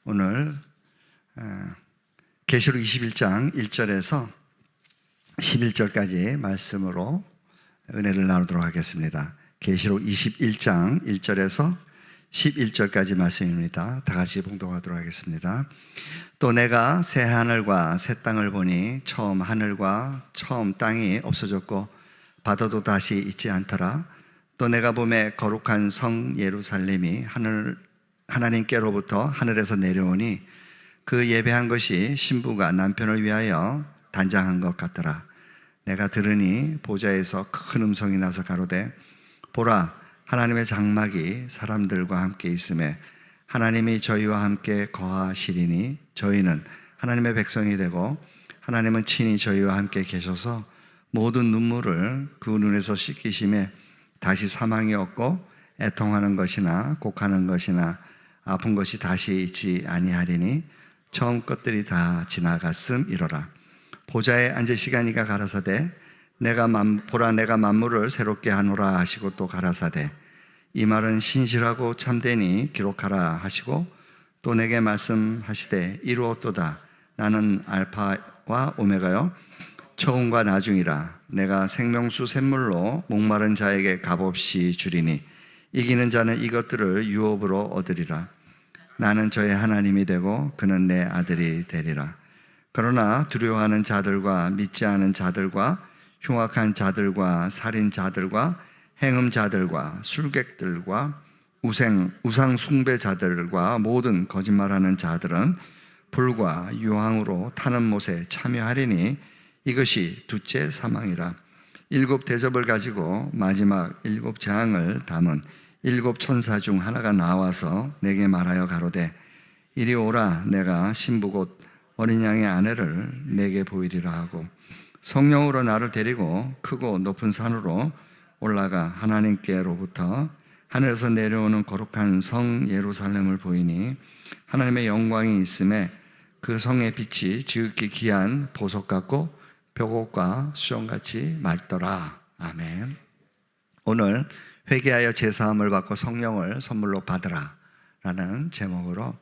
오늘 계시록 21장 1절에서 11절까지 말씀으로 은혜를 나누도록 하겠습니다. 계시록 21장 1절에서 11절까지 말씀입니다. 다 같이 봉독하도록 하겠습니다. 또 내가 새 하늘과 새 땅을 보니 처음 하늘과 처음 땅이 없어졌고 바다도 다시 있지 않더라. 또 내가 보매 거룩한 성 예루살렘이 하나님께로부터 하늘에서 내려오니 그 예배한 것이 신부가 남편을 위하여 단장한 것 같더라. 내가 들으니 보좌에서 큰 음성이 나서 가로되 보라, 하나님의 장막이 사람들과 함께 있음에 하나님이 저희와 함께 거하시리니 저희는 하나님의 백성이 되고 하나님은 친히 저희와 함께 계셔서 모든 눈물을 그 눈에서 씻기심에 다시 사망이 없고 애통하는 것이나 곡하는 것이나 아픈 것이 다시 있지 아니하리니 처음 것들이 다 지나갔음이로라. 보좌에 앉으시가니가 가라사대 보라 내가 만물을 새롭게 하노라 하시고 또 가라사대 이 말은 신실하고 참되니 기록하라 하시고 또 내게 말씀하시되 이루었도다. 나는 알파와 오메가요 처음과 나중이라. 내가 생명수 샘물로 목마른 자에게 값없이 주리니 이기는 자는 이것들을 유업으로 얻으리라. 나는 저의 하나님이 되고 그는 내 아들이 되리라. 그러나 두려워하는 자들과 믿지 않은 자들과 흉악한 자들과 살인자들과 행음자들과 술객들과 우상 숭배자들과 모든 거짓말하는 자들은 불과 유황으로 타는 못에 참여하리니 이것이 둘째 사망이라. 7 대접을 가지고 마지막 7 재앙을 담은 7 천사 중 하나가 나와서 내게 말하여 가로되 이리 오라. 내가 신부 곧 어린 양의 아내를 내게 보이리라 하고 성령으로 나를 데리고 크고 높은 산으로 올라가 하나님께로부터 하늘에서 내려오는 거룩한 성 예루살렘을 보이니 하나님의 영광이 있음에 그 성의 빛이 지극히 귀한 보석 같고 벽옥과 수정같이 맑더라. 아멘. 오늘 회개하여 제사함을 받고 성령을 선물로 받으라 라는 제목으로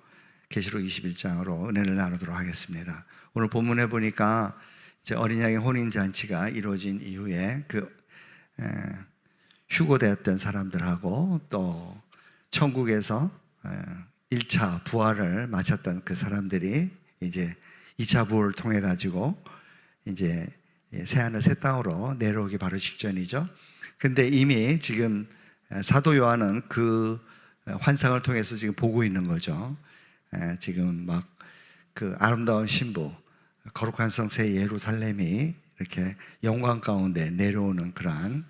계시록 21장으로 은혜를 나누도록 하겠습니다. 오늘 본문에 보니까 이제 어린 양의 혼인잔치가 이루어진 이후에 휴고되었던 사람들하고 또 천국에서 1차 부활을 마쳤던 그 사람들이 이제 2차 부활을 통해 가지고 이제 새하늘 새 땅으로 내려오기 바로 직전이죠. 근데 이미 지금 사도 요한은 그 환상을 통해서 지금 보고 있는 거죠. 지금 막 그 아름다운 신부, 거룩한 성 새 예루살렘이 이렇게 영광 가운데 내려오는 그러한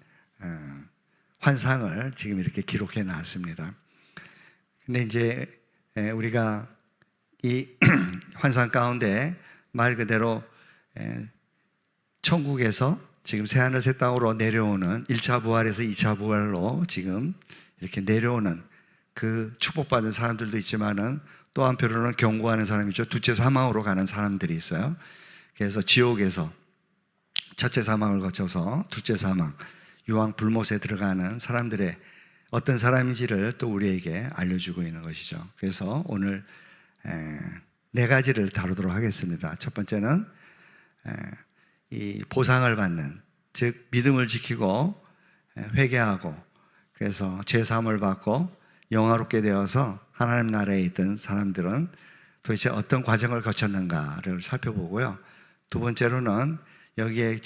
환상을 지금 이렇게 기록해 놨습니다. 근데 이제 우리가 이 환상 가운데 말 그대로 천국에서 지금 새하늘 새 땅으로 내려오는 1차 부활에서 2차 부활로 지금 이렇게 내려오는 그 축복받은 사람들도 있지만은 또 한편으로는 경고하는 사람이 있죠. 둘째 사망으로 가는 사람들이 있어요. 그래서 지옥에서 첫째 사망을 거쳐서 둘째 사망, 유황 불못에 들어가는 사람들의 어떤 사람인지를 또 우리에게 알려주고 있는 것이죠. 그래서 오늘 4가지를 다루도록 하겠습니다. 첫 번째는 이 보상을 받는, 즉 믿음을 지키고 회개하고 그래서 죄사함을 받고 영화롭게 되어서 하나님 나라에 있던 사람들은 도대체 어떤 과정을 거쳤는가를 살펴보고요. 두 번째로는 여기에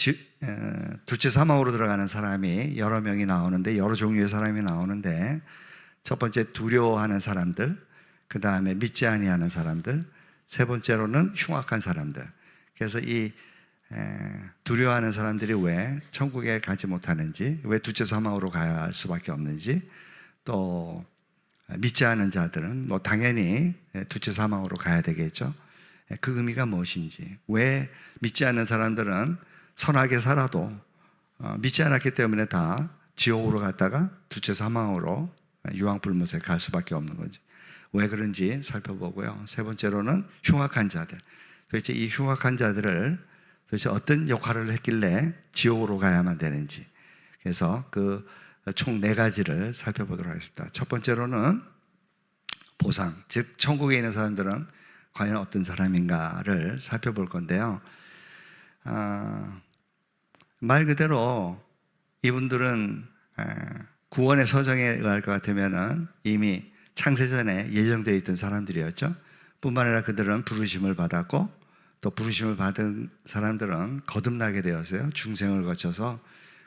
둘째 사망으로 들어가는 사람이 여러 명이 나오는데 여러 종류의 사람이 나오는데 첫 번째 두려워하는 사람들, 그 다음에 믿지 아니하는 사람들, 세 번째로는 흉악한 사람들. 그래서 이 두려워하는 사람들이 왜 천국에 가지 못하는지, 왜 둘째 사망으로 갈 수밖에 없는지, 또 믿지 않은 자들은 뭐 당연히 둘째 사망으로 가야 되겠죠. 그 의미가 무엇인지, 왜 믿지 않는 사람들은 선하게 살아도 믿지 않았기 때문에 다 지옥으로 갔다가 둘째 사망으로 유황불못에 갈 수밖에 없는 건지, 왜 그런지 살펴보고요. 세 번째로는 흉악한 자들, 도대체 이 흉악한 자들을 도대체 어떤 역할을 했길래 지옥으로 가야만 되는지, 그래서 그 총 4가지를 살펴보도록 하겠습니다. 첫 번째로는 보상, 즉 천국에 있는 사람들은 과연 어떤 사람인가를 살펴볼 건데요. 말 그대로 이분들은 구원의 서정에 의할 것 같으면은 이미 창세전에 예정되어 있던 사람들이었죠. 뿐만 아니라 그들은 부르심을 받았고, 또 부르심을 받은 사람들은 거듭나게 되었어요. 중생을 거쳐서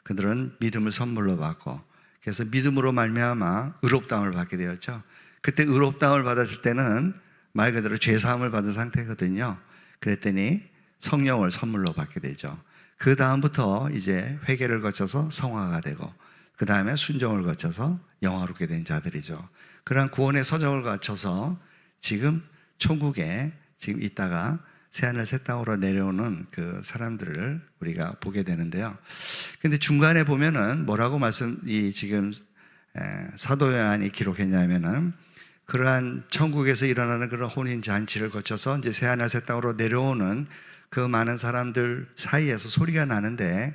그들은 믿음을 선물로 받고, 그래서 믿음으로 말미암아 의롭다함을 받게 되었죠. 그때 의롭다함을 받았을 때는 말 그대로 죄사함을 받은 상태거든요. 그랬더니 성령을 선물로 받게 되죠. 그 다음부터 이제 회개를 거쳐서 성화가 되고, 그 다음에 순종을 거쳐서 영화롭게 된 자들이죠. 그러한 구원의 서정을 거쳐서 지금 천국에 지금 있다가 새하늘 새 땅으로 내려오는 그 사람들을 우리가 보게 되는데요. 근데 중간에 보면은 뭐라고 지금 사도 요한이 기록했냐면은, 그러한 천국에서 일어나는 그런 혼인 잔치를 거쳐서 이제 새하늘 새 땅으로 내려오는 그 많은 사람들 사이에서 소리가 나는데,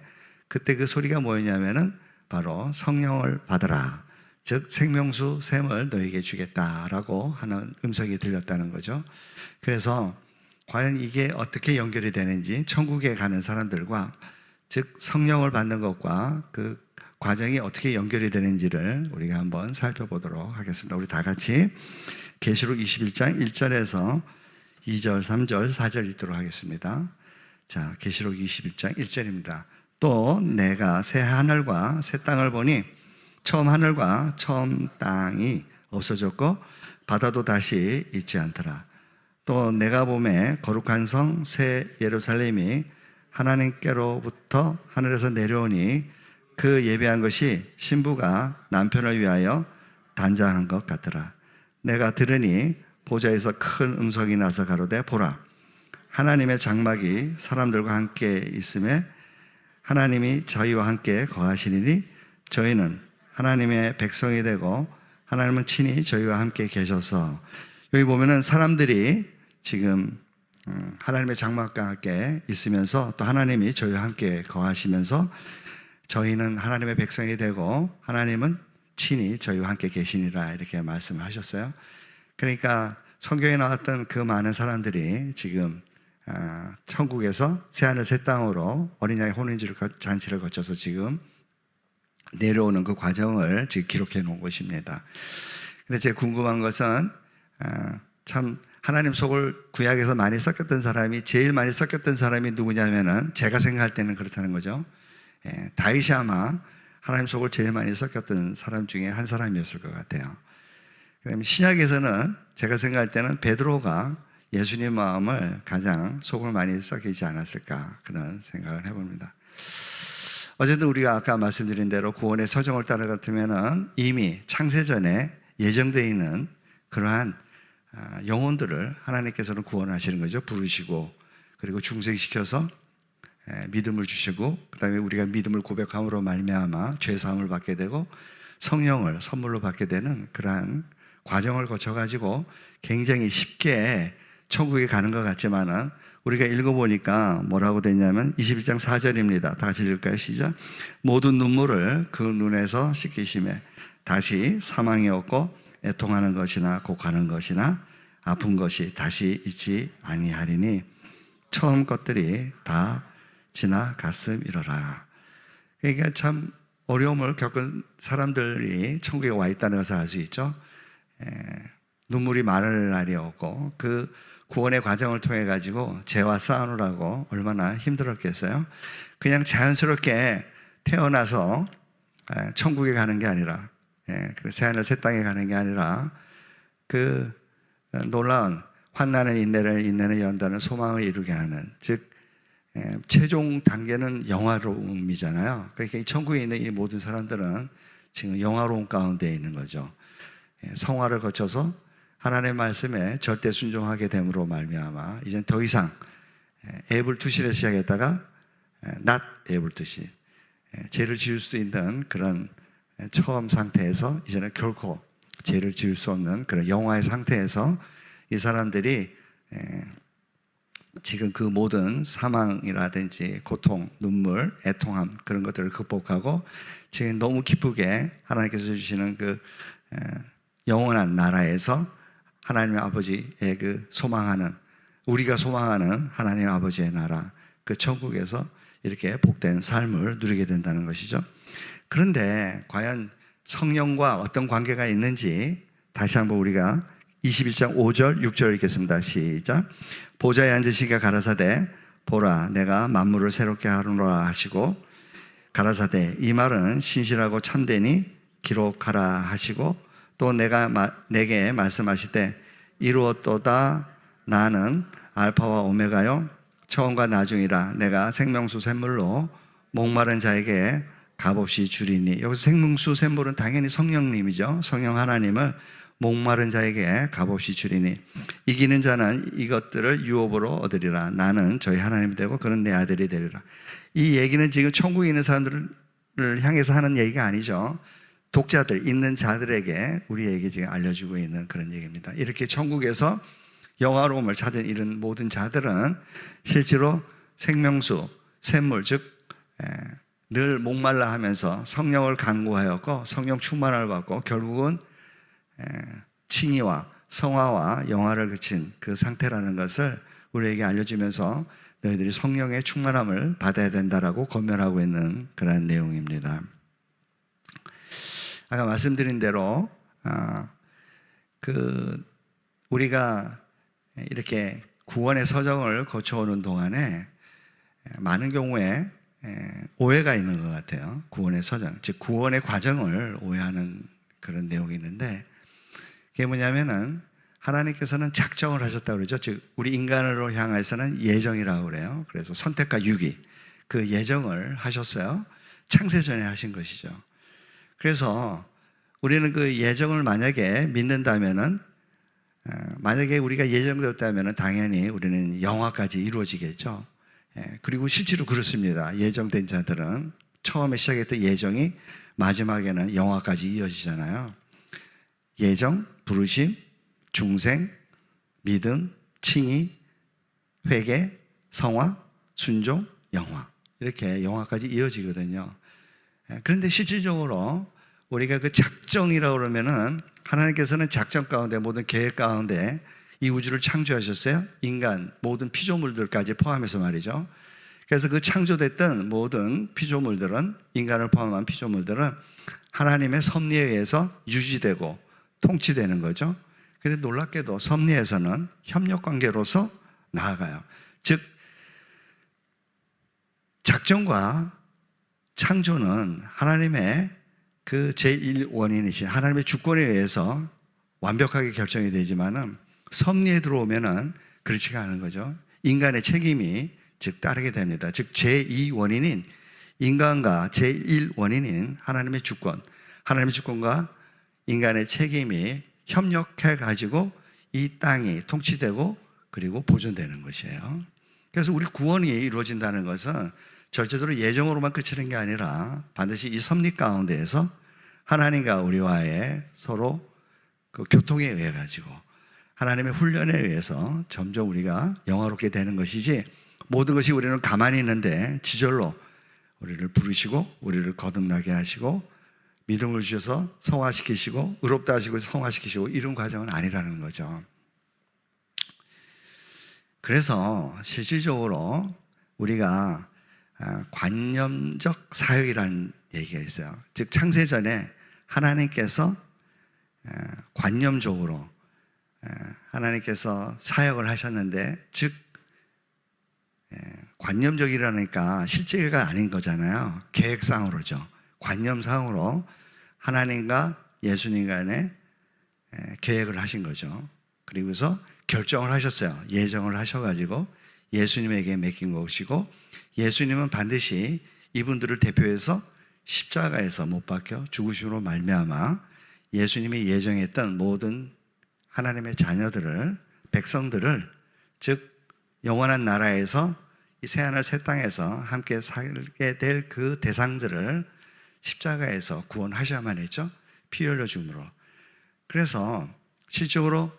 그때 그 소리가 뭐였냐면은 바로 성령을 받으라, 즉 생명수 샘을 너에게 주겠다라고 하는 음성이 들렸다는 거죠. 그래서 과연 이게 어떻게 연결이 되는지, 천국에 가는 사람들과 즉 성령을 받는 것과 그 과정이 어떻게 연결이 되는지를 우리가 한번 살펴보도록 하겠습니다. 우리 다 같이 계시록 21장 1절에서 2절, 3절, 4절 읽도록 하겠습니다. 자, 계시록 21장 1절입니다. 또 내가 새 하늘과 새 땅을 보니 처음 하늘과 처음 땅이 없어졌고 바다도 다시 있지 않더라. 또 내가 보매 거룩한 성 새 예루살렘이 하나님께로부터 하늘에서 내려오니 그 예배한 것이 신부가 남편을 위하여 단장한 것 같더라. 내가 들으니 보좌에서 큰 음성이 나서 가로되 보라, 하나님의 장막이 사람들과 함께 있음에 하나님이 저희와 함께 거하시리니 저희는 하나님의 백성이 되고 하나님은 친히 저희와 함께 계셔서, 여기 보면은 사람들이 지금 하나님의 장막과 함께 있으면서 또 하나님이 저희와 함께 거하시면서 저희는 하나님의 백성이 되고 하나님은 친히 저희와 함께 계시니라, 이렇게 말씀하셨어요. 그러니까 성경에 나왔던 그 많은 사람들이 지금 천국에서 새하늘 새 땅으로 어린 양의 혼인 잔치를 거쳐서 지금 내려오는 그 과정을 지금 기록해 놓은 것입니다. 근데 제가 궁금한 것은 참 하나님 속을 구약에서 많이 섞였던 사람이, 제일 많이 섞였던 사람이 누구냐면은 제가 생각할 때는 그렇다는 거죠. 다윗이 아마 하나님 속을 제일 많이 섞였던 사람 중에 한 사람이었을 것 같아요. 그다음에 신약에서는 제가 생각할 때는 베드로가 예수님 마음을 가장 속을 많이 썩이지 않았을까, 그런 생각을 해봅니다. 어쨌든 우리가 아까 말씀드린 대로 구원의 서정을 따라갔으면 이미 창세전에 예정되어 있는 그러한 영혼들을 하나님께서는 구원하시는 거죠. 부르시고 그리고 중생시켜서 믿음을 주시고, 그 다음에 우리가 믿음을 고백함으로 말미암아 죄사함을 받게 되고 성령을 선물로 받게 되는 그러한 과정을 거쳐가지고 굉장히 쉽게 천국에 가는 것 같지만은, 우리가 읽어보니까 뭐라고 되냐면 21장 4절입니다. 다 같이 읽을까요? 시작. 모든 눈물을 그 눈에서 씻기심에 다시 사망이 없고 애통하는 것이나 곡하는 것이나 아픈 것이 다시 있지 아니하리니 처음 것들이 다 지나갔음이로라. 그러니까 참 어려움을 겪은 사람들이 천국에 와 있다는 것을 알 수 있죠. 눈물이 마를 날이 없고 그 구원의 과정을 통해 가지고 죄와 싸우느라고 얼마나 힘들었겠어요. 그냥 자연스럽게 태어나서 천국에 가는 게 아니라, 새하늘 새 땅에 가는 게 아니라 그 놀라운 환난의 인내는 연다는 소망을 이루게 하는, 즉 최종 단계는 영화로움이잖아요. 그러니까 이 천국에 있는 이 모든 사람들은 지금 영화로움 가운데 있는 거죠. 성화를 거쳐서 하나님의 말씀에 절대 순종하게 됨으로 말미암아 이젠 더 이상 able to시를 시작했다가 not able to시, 죄를 지을 수 있는 그런 처음 상태에서 이제는 결코 죄를 지을 수 없는 그런 영화의 상태에서 이 사람들이 지금 그 모든 사망이라든지 고통, 눈물, 애통함, 그런 것들을 극복하고 지금 너무 기쁘게 하나님께서 주시는 그 영원한 나라에서 하나님 아버지의 그 소망하는, 우리가 소망하는 하나님 아버지의 나라, 그 천국에서 이렇게 복된 삶을 누리게 된다는 것이죠. 그런데 과연 성령과 어떤 관계가 있는지 다시 한번 우리가 21장 5절 6절 읽겠습니다. 시작. 보좌에 앉으시기가 가라사대 보라 내가 만물을 새롭게 하노라 하시고, 가라사대 이 말은 신실하고 참되니 기록하라 하시고, 또 내게 말씀하시되 이루었도다 나는 알파와 오메가요 처음과 나중이라. 내가 생명수 샘물로 목마른 자에게 값없이 주리니. 여기서 생명수 샘물은 당연히 성령님이죠. 성령 하나님을 목마른 자에게 값없이 주리니 이기는 자는 이것들을 유업으로 얻으리라. 나는 저희 하나님이 되고 그는 내 아들이 되리라. 이 얘기는 지금 천국에 있는 사람들을 향해서 하는 얘기가 아니죠. 독자들, 있는 자들에게 우리에게 지금 알려주고 있는 그런 얘기입니다. 이렇게 천국에서 영화로움을 찾은 이런 모든 자들은 실제로 생명수, 샘물, 즉 늘 목말라 하면서 성령을 간구하였고 성령 충만을 받고 결국은 칭의와 성화와 영화를 그친 그 상태라는 것을 우리에게 알려주면서 너희들이 성령의 충만함을 받아야 된다라고 권면하고 있는 그런 내용입니다. 아까 말씀드린 대로 우리가 이렇게 구원의 서정을 거쳐오는 동안에 많은 경우에 오해가 있는 것 같아요. 구원의 서정, 즉 구원의 과정을 오해하는 그런 내용이 있는데, 그게 뭐냐면은 하나님께서는 작정을 하셨다고 그러죠. 즉 우리 인간으로 향해서는 예정이라고 그래요. 그래서 선택과 유기, 그 예정을 하셨어요. 창세전에 하신 것이죠. 그래서 우리는 그 예정을 만약에 믿는다면은, 만약에 우리가 예정되었다면은 당연히 우리는 영화까지 이루어지겠죠. 그리고 실제로 그렇습니다. 예정된 자들은 처음에 시작했던 예정이 마지막에는 영화까지 이어지잖아요. 예정, 부르심, 중생, 믿음, 칭의, 회개, 성화, 순종, 영화, 이렇게 영화까지 이어지거든요. 그런데 실질적으로 우리가 그 작정이라고 그러면은 하나님께서는 작정 가운데, 모든 계획 가운데 이 우주를 창조하셨어요. 인간, 모든 피조물들까지 포함해서 말이죠. 그래서 그 창조됐던 모든 피조물들은, 인간을 포함한 피조물들은 하나님의 섭리에 의해서 유지되고 통치되는 거죠. 그런데 놀랍게도 섭리에서는 협력관계로서 나아가요. 즉 작정과 창조는 하나님의 그 제1원인이신 하나님의 주권에 의해서 완벽하게 결정이 되지만은 섭리에 들어오면은 그렇지가 않은 거죠. 인간의 책임이 즉 따르게 됩니다. 즉 제2원인인 인간과 제1원인인 하나님의 주권, 하나님의 주권과 인간의 책임이 협력해 가지고 이 땅이 통치되고 그리고 보존되는 것이에요. 그래서 우리 구원이 이루어진다는 것은 절대적으로 예정으로만 그치는 게 아니라 반드시 이 섭리 가운데에서 하나님과 우리와의 서로 그 교통에 의해 가지고 하나님의 훈련에 의해서 점점 우리가 영화롭게 되는 것이지, 모든 것이 우리는 가만히 있는데 지절로 우리를 부르시고 우리를 거듭나게 하시고 믿음을 주셔서 성화시키시고 의롭다 하시고 성화시키시고 이런 과정은 아니라는 거죠. 그래서 실질적으로 우리가 관념적 사역이라는 얘기가 있어요. 즉 창세전에 하나님께서 관념적으로 하나님께서 사역을 하셨는데, 즉 관념적이라니까 실제가 아닌 거잖아요. 계획상으로죠. 관념상으로 하나님과 예수님 간에 계획을 하신 거죠. 그리고서 결정을 하셨어요. 예정을 하셔가지고 예수님에게 맡긴 것이고, 예수님은 반드시 이분들을 대표해서 십자가에서 못 박혀 죽으심으로 말미암아 예수님이 예정했던 모든 하나님의 자녀들을, 백성들을, 즉 영원한 나라에서 이 새하늘 새 땅에서 함께 살게 될 그 대상들을 십자가에서 구원하셔야만 했죠. 피 흘려 죽음으로. 그래서 실적으로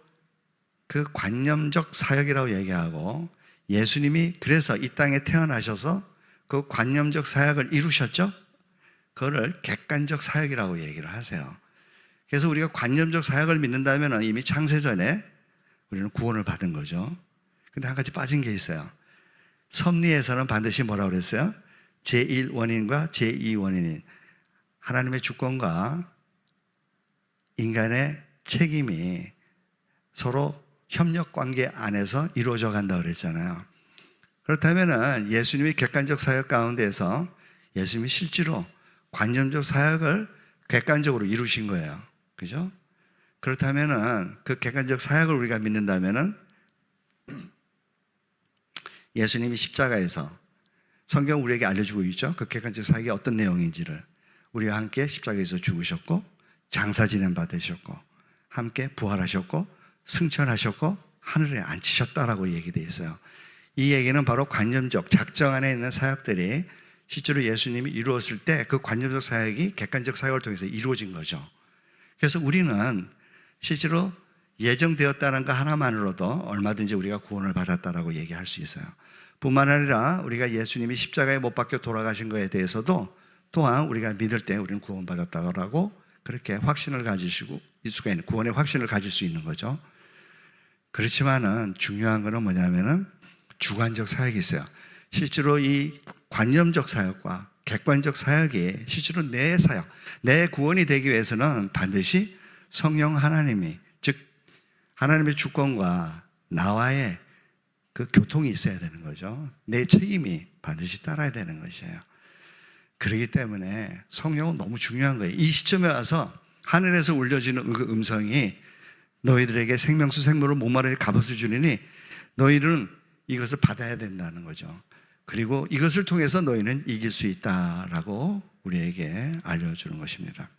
그 관념적 사역이라고 얘기하고, 예수님이 그래서 이 땅에 태어나셔서 그 관념적 사역을 이루셨죠. 그거를 객관적 사역이라고 얘기를 하세요. 그래서 우리가 관념적 사역을 믿는다면 이미 창세전에 우리는 구원을 받은 거죠. 근데 한 가지 빠진 게 있어요. 섭리에서는 반드시 뭐라고 그랬어요? 제1원인과 제2원인, 하나님의 주권과 인간의 책임이 서로 협력 관계 안에서 이루어져 간다고 그랬잖아요. 그렇다면 예수님이 객관적 사역 가운데에서 예수님이 실제로 관념적 사역을 객관적으로 이루신 거예요. 그죠? 그렇다면 그 객관적 사역을 우리가 믿는다면 예수님이 십자가에서, 성경 우리에게 알려주고 있죠. 그 객관적 사역이 어떤 내용인지를, 우리와 함께 십자가에서 죽으셨고 장사 지낸 바 되셨고 함께 부활하셨고 승천하셨고 하늘에 앉히셨다라고 얘기되어 있어요. 이 얘기는 바로 관념적 작정 안에 있는 사역들이 실제로 예수님이 이루었을 때 그 관념적 사역이 객관적 사역을 통해서 이루어진 거죠. 그래서 우리는 실제로 예정되었다는 거 하나만으로도 얼마든지 우리가 구원을 받았다라고 얘기할 수 있어요. 뿐만 아니라 우리가 예수님이 십자가에 못 박혀 돌아가신 것에 대해서도 또한 우리가 믿을 때 우리는 구원받았다고 그렇게 확신을 가지시고 이 수가 있는, 구원의 확신을 가질 수 있는 거죠. 그렇지만은 중요한 거는 뭐냐면은 주관적 사역이 있어요. 실제로 이 관념적 사역과 객관적 사역이 실제로 내 사역, 내 구원이 되기 위해서는 반드시 성령 하나님이, 즉 하나님의 주권과 나와의 그 교통이 있어야 되는 거죠. 내 책임이 반드시 따라야 되는 것이에요. 그렇기 때문에 성령은 너무 중요한 거예요. 이 시점에 와서 하늘에서 울려지는 그 음성이 너희들에게 생명수 생물을 목마르게 값없이 주리니 너희는 이것을 받아야 된다는 거죠. 그리고 이것을 통해서 너희는 이길 수 있다라고 우리에게 알려주는 것입니다.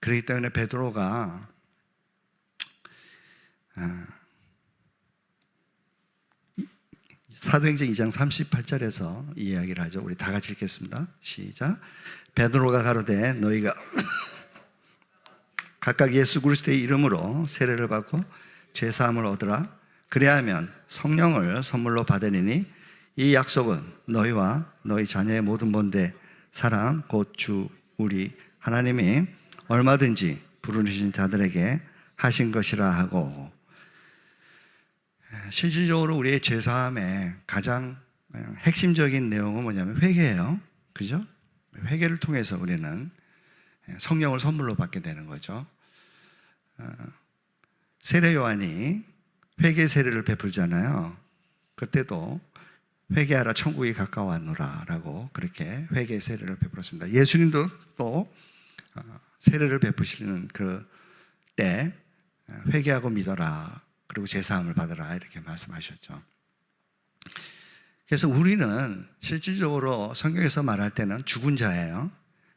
그렇기 때문에 베드로가 사도행전 2장 38절에서 이 이야기를 하죠. 우리 다 같이 읽겠습니다. 시작. 베드로가 가로되 너희가 각각 예수 그리스도의 이름으로 세례를 받고 죄 사함을 얻으라. 그래야면 성령을 선물로 받으리니 이 약속은 너희와 너희 자녀의 모든 본대 사랑 곧 주 우리 하나님이 얼마든지 부르신 자들에게 하신 것이라 하고, 실질적으로 우리의 죄사함의 가장 핵심적인 내용은 뭐냐면 회개예요. 그죠? 회개를 통해서 우리는 성령을 선물로 받게 되는 거죠. 세례 요한이 회개 세례를 베풀잖아요. 그때도 회개하라 천국이 가까웠노라 라고 그렇게 회개 세례를 베풀었습니다. 예수님도 또 세례를 베푸시는 그 때 회개하고 믿어라 그리고 제사함을 받으라 이렇게 말씀하셨죠. 그래서 우리는 실질적으로 성경에서 말할 때는 죽은 자예요.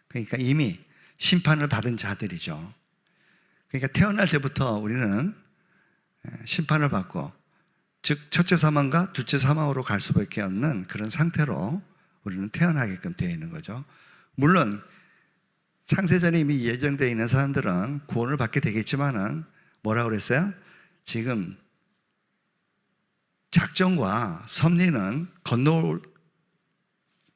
그러니까 이미 심판을 받은 자들이죠. 그러니까 태어날 때부터 우리는 심판을 받고, 즉 첫째 사망과 둘째 사망으로 갈 수밖에 없는 그런 상태로 우리는 태어나게끔 되어 있는 거죠. 물론 창세전에 이미 예정되어 있는 사람들은 구원을 받게 되겠지만은 뭐라고 그랬어요? 지금 작정과 섭리는 건너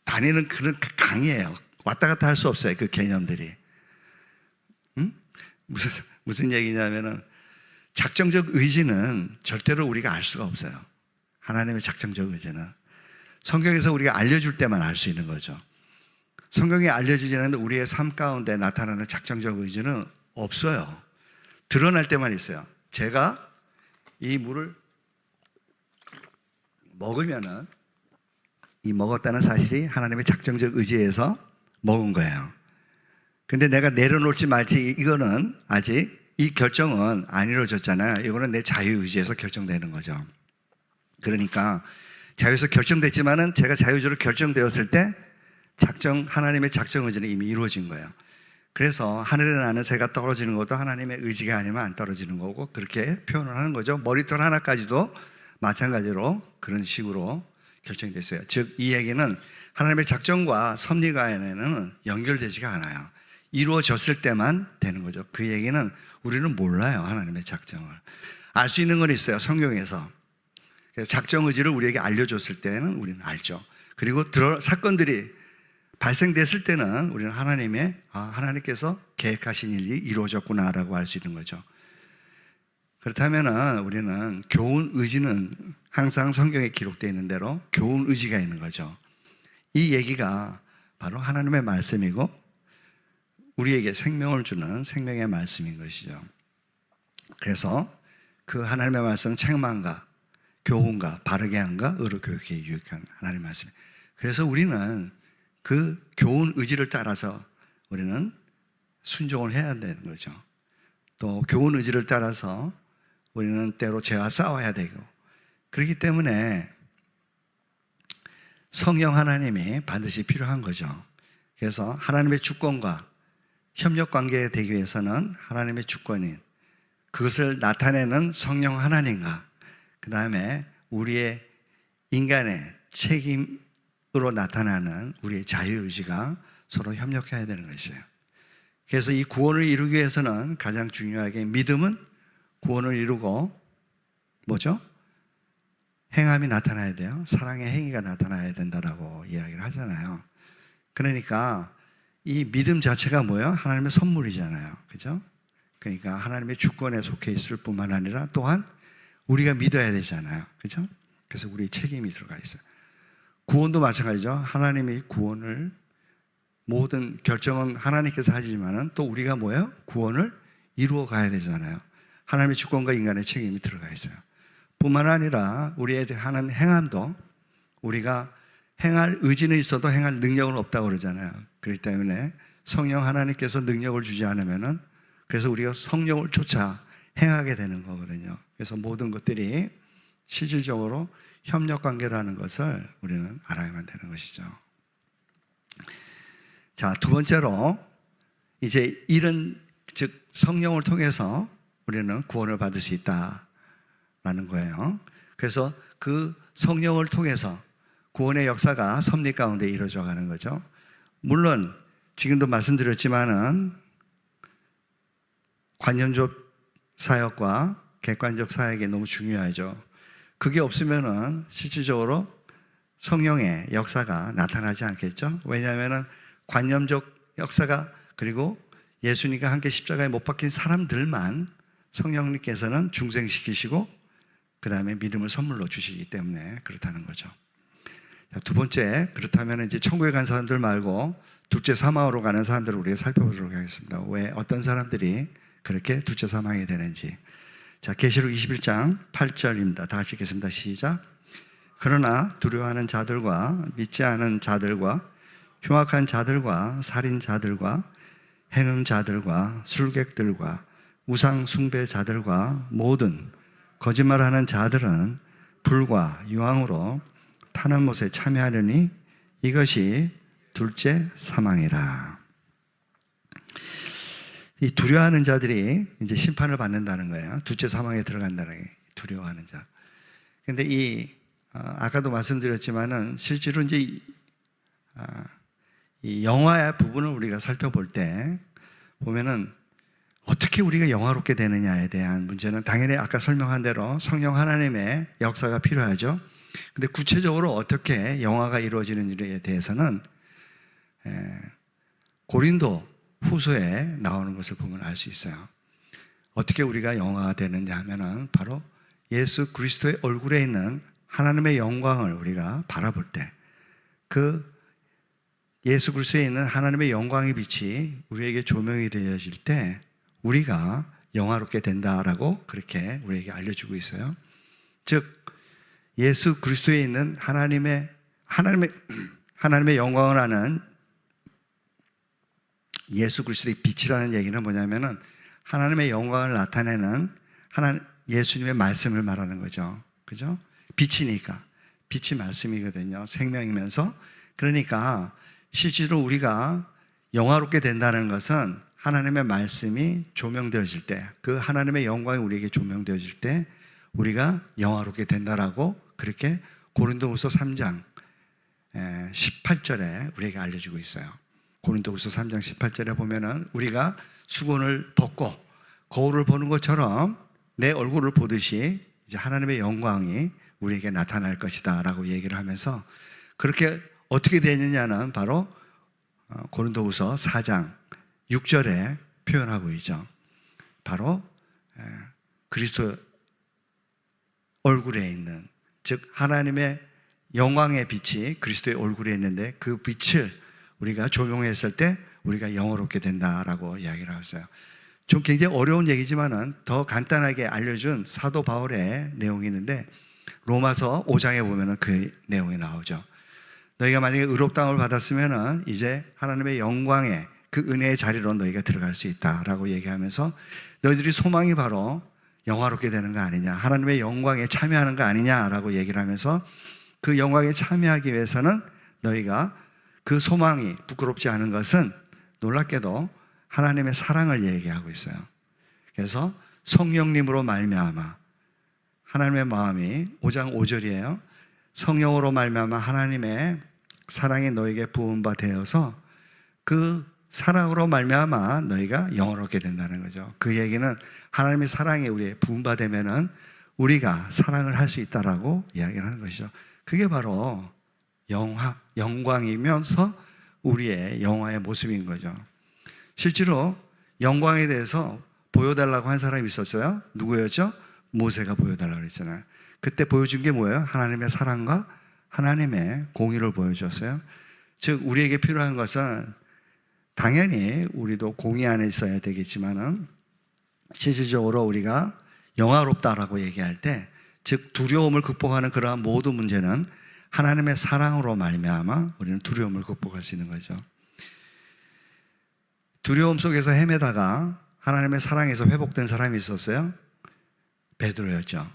다니는 그런 강이에요. 왔다 갔다 할 수 없어요. 그 개념들이. 무슨 얘기냐면은 작정적 의지는 절대로 우리가 알 수가 없어요. 하나님의 작정적 의지는 성경에서 우리가 알려줄 때만 알 수 있는 거죠. 성경이 알려지지 않는데 우리의 삶 가운데 나타나는 작정적 의지는 없어요. 드러날 때만 있어요. 제가 이 물을 먹으면은 이 먹었다는 사실이 하나님의 작정적 의지에서 먹은 거예요. 근데 내가 내려놓을지 말지 이거는 아직 이 결정은 안 이루어졌잖아요. 이거는 내 자유의지에서 결정되는 거죠. 그러니까 자유에서 결정됐지만은 제가 자유의지로 결정되었을 때 하나님의 작정 의지는 이미 이루어진 거예요. 그래서 하늘에 나는 새가 떨어지는 것도 하나님의 의지가 아니면 안 떨어지는 거고 그렇게 표현을 하는 거죠. 머리털 하나까지도 마찬가지로 그런 식으로 결정이 됐어요. 즉 이 얘기는 하나님의 작정과 섭리 간에는 연결되지가 않아요. 이루어졌을 때만 되는 거죠. 그 얘기는 우리는 몰라요. 하나님의 작정을 알 수 있는 건 있어요. 성경에서. 그래서 작정 의지를 우리에게 알려줬을 때는 우리는 알죠. 그리고 사건들이 발생됐을 때는 우리는 하나님께서 계획하신 일이 이루어졌구나라고 알 수 있는 거죠. 그렇다면 우리는 교훈 의지는 항상 성경에 기록되어 있는 대로 교훈 의지가 있는 거죠. 이 얘기가 바로 하나님의 말씀이고 우리에게 생명을 주는 생명의 말씀인 것이죠. 그래서 그 하나님의 말씀은 책망과 교훈과 바르게 함과 의로 교육에 유익한 하나님의 말씀이에요. 그래서 우리는 그 교훈 의지를 따라서 우리는 순종을 해야 되는 거죠. 또 교훈 의지를 따라서 우리는 때로 죄와 싸워야 되고, 그렇기 때문에 성령 하나님이 반드시 필요한 거죠. 그래서 하나님의 주권과 협력 관계에 되기 위해서는 하나님의 주권인 그것을 나타내는 성령 하나님과 그 다음에 우리의 인간의 책임으로 나타나는 우리의 자유의지가 서로 협력해야 되는 것이에요. 그래서 이 구원을 이루기 위해서는 가장 중요하게 믿음은 구원을 이루고 뭐죠? 행함이 나타나야 돼요. 사랑의 행위가 나타나야 된다라고 이야기를 하잖아요. 그러니까 이 믿음 자체가 뭐예요? 하나님의 선물이잖아요. 그죠? 그러니까 하나님의 주권에 속해 있을 뿐만 아니라 또한 우리가 믿어야 되잖아요. 그죠? 그래서 우리의 책임이 들어가 있어요. 구원도 마찬가지죠. 하나님이 구원을 모든 결정은 하나님께서 하시지만은 또 우리가 뭐예요? 구원을 이루어 가야 되잖아요. 하나님의 주권과 인간의 책임이 들어가 있어요. 뿐만 아니라 우리에 대한 행함도 우리가 행할 의지는 있어도 행할 능력은 없다고 그러잖아요. 그렇기 때문에 성령 하나님께서 능력을 주지 않으면은 그래서 우리가 성령을 쫓아 행하게 되는 거거든요. 그래서 모든 것들이 실질적으로 협력 관계라는 것을 우리는 알아야만 되는 것이죠. 자, 두 번째로 이제 이런 즉 성령을 통해서 우리는 구원을 받을 수 있다라는 거예요. 그래서 그 성령을 통해서 구원의 역사가 섭리 가운데 이루어져 가는 거죠. 물론 지금도 말씀드렸지만은 관념적 사역과 객관적 사역이 너무 중요하죠. 그게 없으면은 실질적으로 성령의 역사가 나타나지 않겠죠. 왜냐하면은 관념적 역사가 그리고 예수님과 함께 십자가에 못 박힌 사람들만 성령님께서는 중생시키시고 그 다음에 믿음을 선물로 주시기 때문에 그렇다는 거죠. 두 번째, 그렇다면 이제 천국에 간 사람들 말고 둘째 사망으로 가는 사람들을 우리가 살펴보도록 하겠습니다. 왜 어떤 사람들이 그렇게 둘째 사망이 되는지. 자, 계시록 21장 8절입니다. 다 같이 읽겠습니다. 시작. 그러나 두려워하는 자들과 믿지 않은 자들과 흉악한 자들과 살인자들과 행음자들과 술객들과 우상 숭배자들과 모든 거짓말하는 자들은 불과 유황으로 타는 못에 참여하려니 이것이 둘째 사망이라. 이 두려워하는 자들이 이제 심판을 받는다는 거예요. 둘째 사망에 들어간다는 게 두려워하는 자. 근데 아까도 말씀드렸지만은 실제로 이제 이 영화의 부분을 우리가 살펴볼 때 보면은 어떻게 우리가 영화롭게 되느냐에 대한 문제는 당연히 아까 설명한 대로 성령 하나님의 역사가 필요하죠. 근데 구체적으로 어떻게 영화가 이루어지는지에 대해서는 고린도 후서에 나오는 것을 보면 알 수 있어요. 어떻게 우리가 영화가 되느냐 하면은 바로 예수 그리스도의 얼굴에 있는 하나님의 영광을 우리가 바라볼 때 그 예수 그리스도에 있는 하나님의 영광의 빛이 우리에게 조명이 되어질 때 우리가 영화롭게 된다라고 그렇게 우리에게 알려주고 있어요. 즉 예수 그리스도에 있는 하나님의 영광을 아는 예수 그리스도의 빛이라는 얘기는 뭐냐면은 하나님의 영광을 나타내는 예수님의 말씀을 말하는 거죠. 그죠? 빛이니까. 빛이 말씀이거든요. 생명이면서. 그러니까 실제로 우리가 영화롭게 된다는 것은 하나님의 말씀이 조명되어질 때, 그 하나님의 영광이 우리에게 조명되어질 때 우리가 영화롭게 된다라고 그렇게 고린도후서 3장 18절에 우리에게 알려주고 있어요. 고린도후서 3장 18절에 보면은 우리가 수건을 벗고 거울을 보는 것처럼 내 얼굴을 보듯이 이제 하나님의 영광이 우리에게 나타날 것이다라고 얘기를 하면서 그렇게 어떻게 되느냐는 바로 고린도후서 4장 6절에 표현하고 있죠. 바로 그리스도 얼굴에 있는, 즉 하나님의 영광의 빛이 그리스도의 얼굴에 있는데 그 빛을 우리가 적용했을 때 우리가 영화롭게 된다라고 이야기를 하셨어요. 좀 굉장히 어려운 얘기지만은 더 간단하게 알려준 사도 바울의 내용이 있는데 로마서 5장에 보면은 그 내용이 나오죠. 너희가 만약에 의롭다함을 받았으면은 이제 하나님의 영광의 그 은혜의 자리로 너희가 들어갈 수 있다라고 얘기하면서 너희들이 소망이 바로 영화롭게 되는 거 아니냐, 하나님의 영광에 참여하는 거 아니냐라고 얘기를 하면서 그 영광에 참여하기 위해서는 너희가 그 소망이 부끄럽지 않은 것은 놀랍게도 하나님의 사랑을 얘기하고 있어요. 그래서 성령님으로 말미암아 하나님의 마음이 5장 5절이에요. 성령으로 말미암아 하나님의 사랑이 너에게 부은 바 되어서 그 사랑으로 말미암아 너희가 영원롭게 된다는 거죠. 그 얘기는 하나님의 사랑이 우리의 부은 바 되면은 우리가 사랑을 할 수 있다라고 이야기를 하는 것이죠. 그게 바로 영광이면서 우리의 영화의 모습인 거죠. 실제로 영광에 대해서 보여달라고 한 사람이 있었어요. 누구였죠? 모세가 보여달라고 그랬잖아요. 그때 보여준 게 뭐예요? 하나님의 사랑과 하나님의 공의를 보여줬어요. 즉 우리에게 필요한 것은 당연히 우리도 공의 안에 있어야 되겠지만은 실질적으로 우리가 영화롭다라고 얘기할 때, 즉 두려움을 극복하는 그러한 모든 문제는 하나님의 사랑으로 말미암아 우리는 두려움을 극복할 수 있는 거죠. 두려움 속에서 헤매다가 하나님의 사랑에서 회복된 사람이 있었어요. 베드로였죠.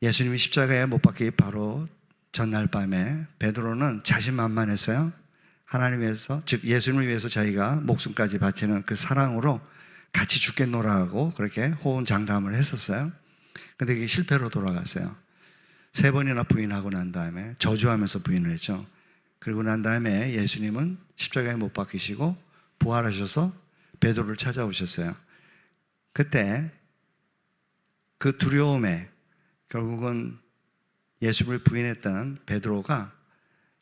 예수님이 십자가에 못 박히기 바로 전날 밤에 베드로는 자신만만했어요. 하나님 위해서, 즉 예수님을 위해서 자기가 목숨까지 바치는 그 사랑으로 같이 죽겠노라고 그렇게 호언장담을 했었어요. 근데 그게 실패로 돌아갔어요. 3번이나 부인하고 난 다음에 저주하면서 부인을 했죠. 그리고 난 다음에 예수님은 십자가에 못 박히시고 부활하셔서 베드로를 찾아오셨어요. 그때 그 두려움에 결국은 예수님을 부인했던 베드로가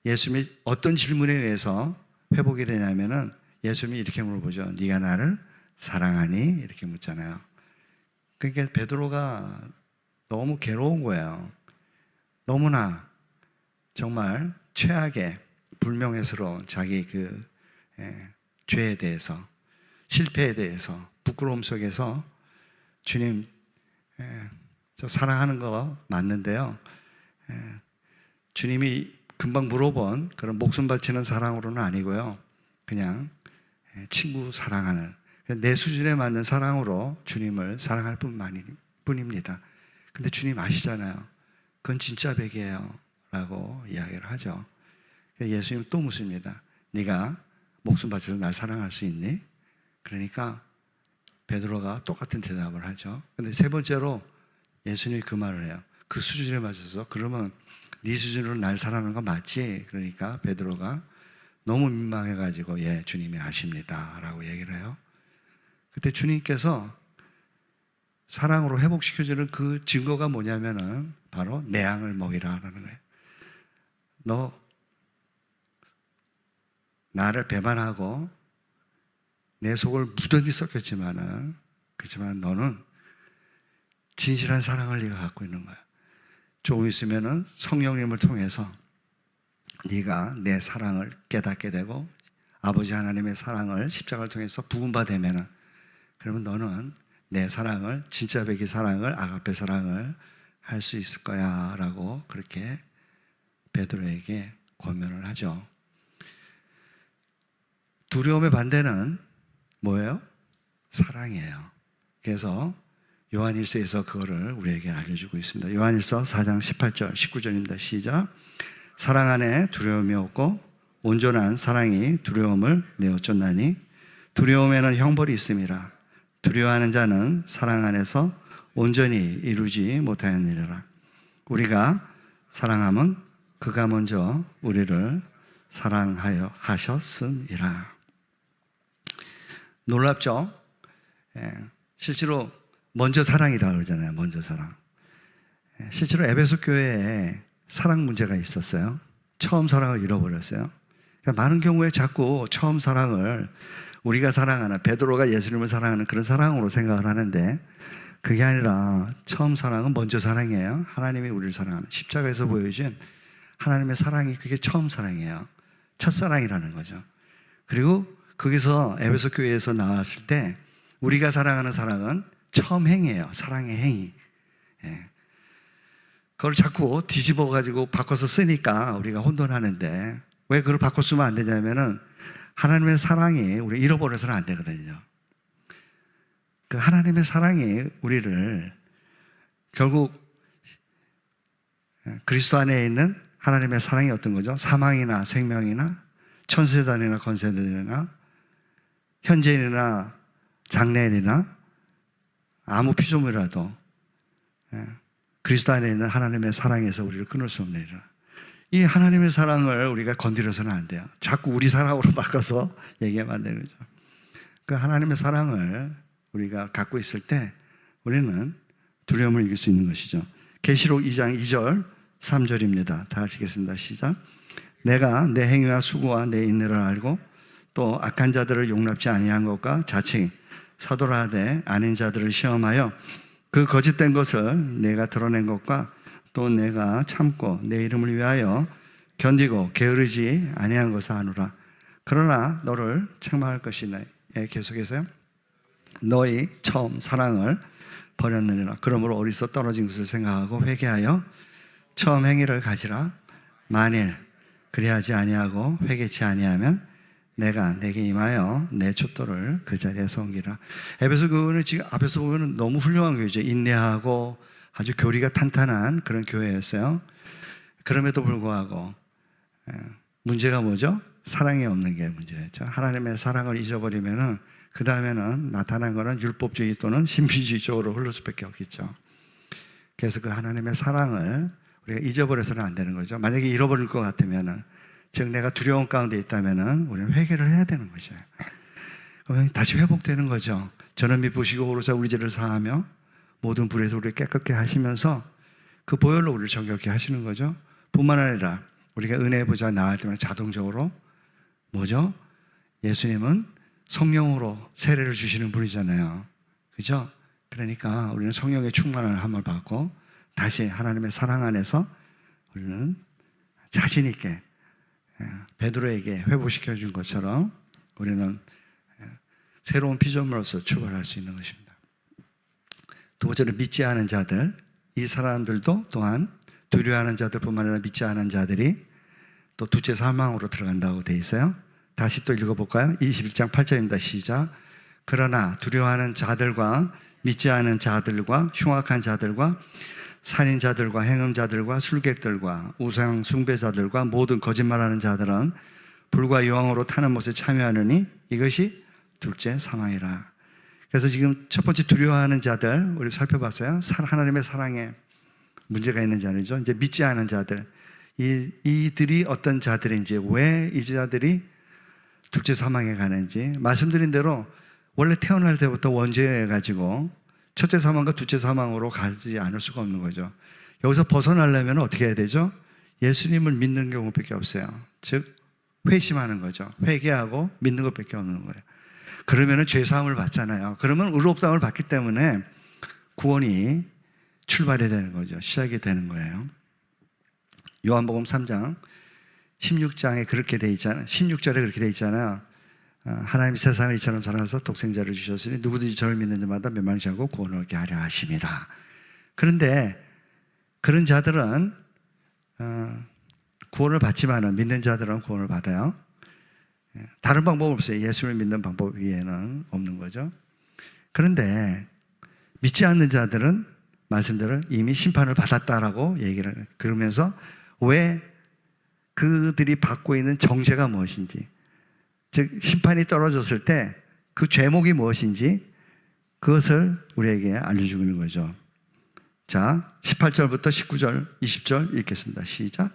예수님이 어떤 질문에 의해서 회복이 되냐면은 예수님이 이렇게 물어보죠. 네가 나를 사랑하니? 이렇게 묻잖아요. 그러니까 베드로가 너무 괴로운 거예요. 너무나 정말 최악의 불명예스러운 자기 그 죄에 대해서, 실패에 대해서, 부끄러움 속에서 주님, 저 사랑하는 거 맞는데요. 주님이 금방 물어본 그런 목숨 바치는 사랑으로는 아니고요. 그냥 친구 사랑하는, 내 수준에 맞는 사랑으로 주님을 사랑할 뿐입니다. 근데 주님 아시잖아요. 그건 진짜 백이에요 라고 이야기를 하죠. 예수님 또 묻습니다. 네가 목숨 바쳐서 날 사랑할 수 있니? 그러니까 베드로가 똑같은 대답을 하죠. 근데 3번째로 예수님이 그 말을 해요. 그 수준에 맞춰서 그러면 네 수준으로 날 사랑하는 거 맞지? 그러니까 베드로가 너무 민망해가지고 예, 주님이 아십니다 라고 얘기를 해요. 그때 주님께서 사랑으로 회복시켜주는 그 증거가 뭐냐면은 바로 내 양을 먹이라라는 거예요. 너 나를 배반하고 내 속을 무더기 썩혔지만은, 그렇지만 너는 진실한 사랑을 네가 갖고 있는 거야. 조금 있으면은 성령님을 통해서 네가 내 사랑을 깨닫게 되고 아버지 하나님의 사랑을 십자가를 통해서 부은 바 되면은, 그러면 너는 내 사랑을, 진짜 백의 사랑을, 아가페 사랑을 할 수 있을 거야 라고 그렇게 베드로에게 권면을 하죠. 두려움의 반대는 뭐예요? 사랑이에요. 그래서 요한일서에서 그거를 우리에게 알려주고 있습니다. 요한일서 4장 18절, 19절입니다. 시작. 사랑 안에 두려움이 없고 온전한 사랑이 두려움을 내어 쫓나니 두려움에는 형벌이 있음이라. 두려워하는 자는 사랑 안에서 온전히 이루지 못하였느니라. 우리가 사랑함은 그가 먼저 우리를 사랑하여 하셨음이라. 놀랍죠? 실제로 먼저 사랑이라고 그러잖아요. 먼저 사랑. 실제로 에베소 교회에 사랑 문제가 있었어요. 처음 사랑을 잃어버렸어요. 그러니까 많은 경우에 자꾸 처음 사랑을 우리가 사랑하는, 베드로가 예수님을 사랑하는 그런 사랑으로 생각을 하는데 그게 아니라 처음 사랑은 먼저 사랑이에요. 하나님이 우리를 사랑하는, 십자가에서 보여준 하나님의 사랑이 그게 처음 사랑이에요. 첫사랑이라는 거죠. 그리고 거기서 에베소 교회에서 나왔을 때 우리가 사랑하는 사랑은 처음 행위예요. 사랑의 행위. 예. 그걸 자꾸 뒤집어 가지고 바꿔서 쓰니까 우리가 혼돈하는데, 왜 그걸 바꿔 쓰면 안 되냐면은 하나님의 사랑이 우리 잃어버려서는 안 되거든요. 그 하나님의 사랑이 우리를 결국 그리스도 안에 있는 하나님의 사랑이 어떤 거죠? 사망이나 생명이나 천세단이나 권세단이나 현재인이나 장래인이나 아무 피조물이라도 그리스도 안에 있는 하나님의 사랑에서 우리를 끊을 수 없는 일이라. 이 하나님의 사랑을 우리가 건드려서는 안 돼요. 자꾸 우리 사랑으로 바꿔서 얘기하면 안 되는 거죠. 그 하나님의 사랑을 우리가 갖고 있을 때 우리는 두려움을 이길 수 있는 것이죠. 계시록 2장 2절 3절입니다. 다 같이 읽겠습니다. 시작. 내가 내 행위와 수고와 내 인내를 알고 또 악한 자들을 용납지 아니한 것과 자칭 사도라 하되 아닌 자들을 시험하여 그 거짓된 것을 내가 드러낸 것과 또 내가 참고 내 이름을 위하여 견디고 게으르지 아니한 것을 아노라. 그러나 너를 책망할 것이네. 계속해서요. 너희 처음 사랑을 버렸느니라. 그러므로 어디서 떨어진 것을 생각하고 회개하여 처음 행위를 가지라. 만일 그리하지 아니하고 회개치 아니하면 내가 내게 임하여 내 촛돌을 그 자리에서 옮기라. 에베소 교회는 지금 앞에서 보면 너무 훌륭한 교회죠. 인내하고 아주 교리가 탄탄한 그런 교회였어요. 그럼에도 불구하고 문제가 뭐죠? 사랑이 없는 게 문제였죠. 하나님의 사랑을 잊어버리면은 그 다음에는 나타난 거는 율법주의 또는 신비주의 쪽으로 흐를 수밖에 없겠죠. 그래서 그 하나님의 사랑을 우리가 잊어버려서는 안 되는 거죠. 만약에 잃어버릴 것 같으면은, 즉 내가 두려움 가운데 있다면은 우리는 회개를 해야 되는 거죠. 그러면 다시 회복되는 거죠. 저는 미쁘시고 오로사 우리 죄를 사하며 모든 불에서 우리를 깨끗게 하시면서 그 보혈로 우리를 정결케 하시는 거죠. 뿐만 아니라 우리가 은혜의 보좌 나갈 때마다 자동적으로 뭐죠? 예수님은 성령으로 세례를 주시는 분이잖아요. 그죠? 그러니까 우리는 성령의 충만을 함을 받고 다시 하나님의 사랑 안에서 우리는 자신 있게 베드로에게 회복시켜 준 것처럼 우리는 새로운 피조물로서 출발할 수 있는 것입니다. 두 번째로 믿지 않은 자들, 이 사람들도 또한 두려워하는 자들뿐만 아니라 믿지 않은 자들이 또 둘째 사망으로 들어간다고 돼 있어요. 다시 또 읽어볼까요? 21장 8절입니다. 시작. 그러나 두려워하는 자들과 믿지 않은 자들과 흉악한 자들과 살인자들과 행음자들과 술객들과 우상 숭배자들과 모든 거짓말하는 자들은 불과 여왕으로 타는 못에 참여하느니 이것이 둘째 사망이라. 그래서 지금 첫 번째 두려워하는 자들 우리 살펴봤어요. 하나님의 사랑에 문제가 있는 자들이죠. 이제 믿지 않은 자들, 이들이 어떤 자들인지, 왜 이 자들이 둘째 사망에 가는지 말씀드린 대로 원래 태어날 때부터 원죄해가지고 첫째 사망과 둘째 사망으로 가지 않을 수가 없는 거죠. 여기서 벗어나려면 어떻게 해야 되죠? 예수님을 믿는 경우밖에 없어요. 즉 회심하는 거죠. 회개하고 믿는 것밖에 없는 거예요. 그러면은 죄사함을 받잖아요. 그러면 의롭다함을 받기 때문에 구원이 출발이 되는 거죠. 시작이 되는 거예요. 요한복음 3장 16장에 그렇게 돼 있잖아요. 16절에 그렇게 돼 있잖아요. 하나님이 세상을 이처럼 사랑하사 독생자를 주셨으니 누구든지 저를 믿는 자마다 멸망치 않고 구원을 얻게 하려 하심이라. 그런데 그런 자들은 구원을 받지만은 믿는 자들은 구원을 받아요. 다른 방법 없어요. 예수를 믿는 방법 위에는 없는 거죠. 그런데 믿지 않는 자들은 말씀대로 이미 심판을 받았다라고 얘기를 해요. 그러면서 왜 그들이 받고 있는 정죄가 무엇인지, 즉 심판이 떨어졌을 때 그 죄목이 무엇인지 그것을 우리에게 알려주고 있는 거죠. 자, 18절부터 19절, 20절 읽겠습니다. 시작.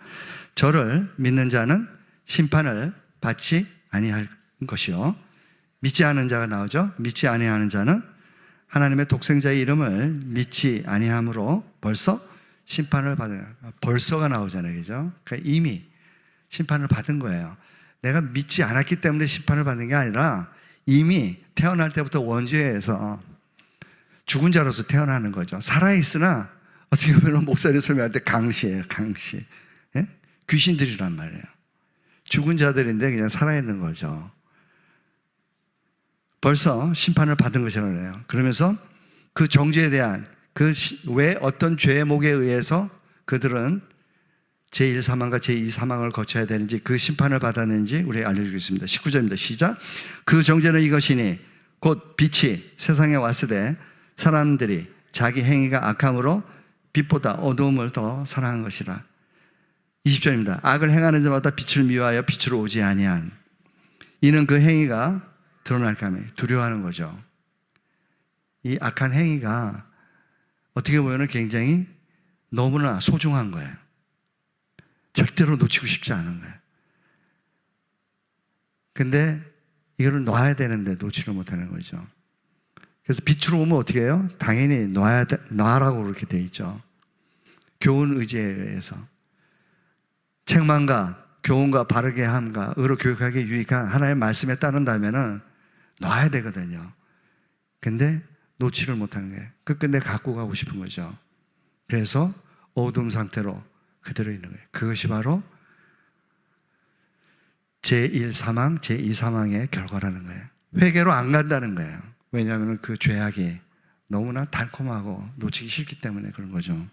저를 믿는 자는 심판을 받지 아니할 것이요. 믿지 않은 자가 나오죠. 믿지 아니하는 자는 하나님의 독생자의 이름을 믿지 아니함으로 벌써 심판을 받아요. 벌써가 나오잖아요. 그죠? 그러니까 이미 심판을 받은 거예요. 내가 믿지 않았기 때문에 심판을 받는 게 아니라 이미 태어날 때부터 원죄에서 죽은 자로서 태어나는 거죠. 살아있으나 어떻게 보면 목사님 설명할 때 강시예요. 강시. 예? 귀신들이란 말이에요. 죽은 자들인데 그냥 살아있는 거죠. 벌써 심판을 받은 것이라고 해요. 그러면서 그 정죄에 대한 왜 어떤 죄목에 의해서 그들은 제1사망과 제2사망을 거쳐야 되는지 그 심판을 받았는지 우리에게 알려주겠습니다. 19절입니다. 시작. 그 정죄는 이것이니 곧 빛이 세상에 왔을 때 사람들이 자기 행위가 악함으로 빛보다 어두움을 더 사랑한 것이라. 20절입니다. 악을 행하는 자마다 빛을 미워하여 빛으로 오지 아니한 이는 그 행위가 드러날까 하며 두려워하는 거죠. 이 악한 행위가 어떻게 보면 굉장히 너무나 소중한 거예요. 절대로 놓치고 싶지 않은 거예요. 근데 이거를 놔야 되는데 놓지를 못하는 거죠. 그래서 빛으로 오면 어떻게 해요? 당연히 놔라고 그렇게 돼 있죠. 교훈 의지에 의해서. 책망과 교훈과 바르게 함과 의로 교육하기에 유익한 하나님의 말씀에 따른다면은 놔야 되거든요. 근데 놓지를 못하는 거예요. 끝끝내 갖고 가고 싶은 거죠. 그래서 어두움 상태로 그대로 있는 거예요. 그것이 바로 제1사망, 제2사망의 결과라는 거예요. 회개로 안 간다는 거예요. 왜냐하면 그 죄악이 너무나 달콤하고 놓치기 싫기 때문에 그런 거죠.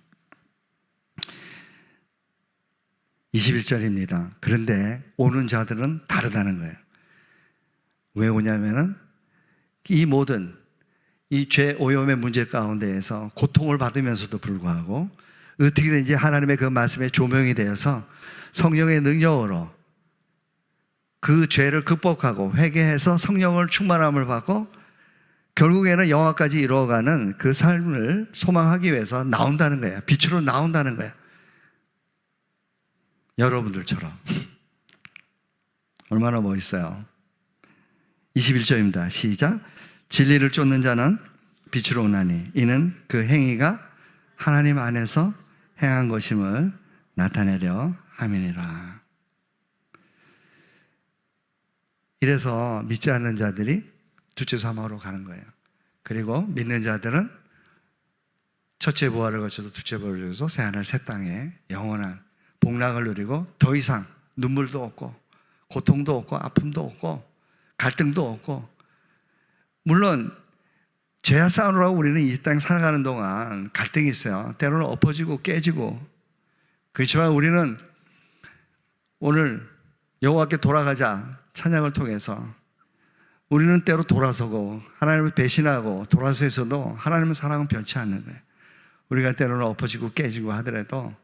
21절입니다. 그런데 오는 자들은 다르다는 거예요. 왜 오냐면은 이 모든 이 죄 오염의 문제 가운데에서 고통을 받으면서도 불구하고 어떻게든지 하나님의 그 말씀에 조명이 되어서 성령의 능력으로 그 죄를 극복하고 회개해서 성령을 충만함을 받고 결국에는 영화까지 이루어가는 그 삶을 소망하기 위해서 나온다는 거예요. 빛으로 나온다는 거예요. 여러분들처럼. 얼마나 멋있어요. 21절입니다. 시작. 진리를 쫓는 자는 빛으로 오나니 이는 그 행위가 하나님 안에서 행한 것임을 나타내려 함이니라. 이래서 믿지 않는 자들이 둘째 사망으로 가는 거예요. 그리고 믿는 자들은 첫째 부활을 거쳐서 둘째 부활을 거쳐서 새하늘 새 땅에 영원한 복락을 누리고 더 이상 눈물도 없고 고통도 없고 아픔도 없고 갈등도 없고, 물론 죄와 싸우느라고 우리는 이 땅 살아가는 동안 갈등이 있어요. 때로는 엎어지고 깨지고. 그렇지만 우리는 오늘 여호와께 돌아가자 찬양을 통해서 우리는 때로 돌아서고 하나님을 배신하고 돌아서서도 하나님의 사랑은 변치 않는 거예요. 우리가 때로는 엎어지고 깨지고 하더라도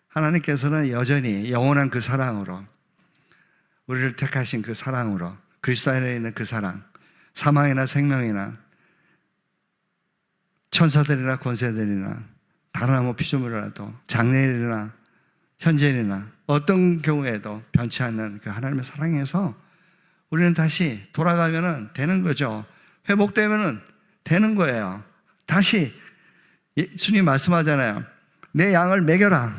하나님께서는 여전히 영원한 그 사랑으로, 우리를 택하신 그 사랑으로, 그리스도 안에 있는 그 사랑, 사망이나 생명이나 천사들이나 권세들이나 다른 아무 피조물이라도 장래일이나 현재일이나 어떤 경우에도 변치 않는 그 하나님의 사랑에서 우리는 다시 돌아가면은 되는 거죠. 회복되면은 되는 거예요. 다시 예수님 말씀하잖아요. 내 양을 먹여라.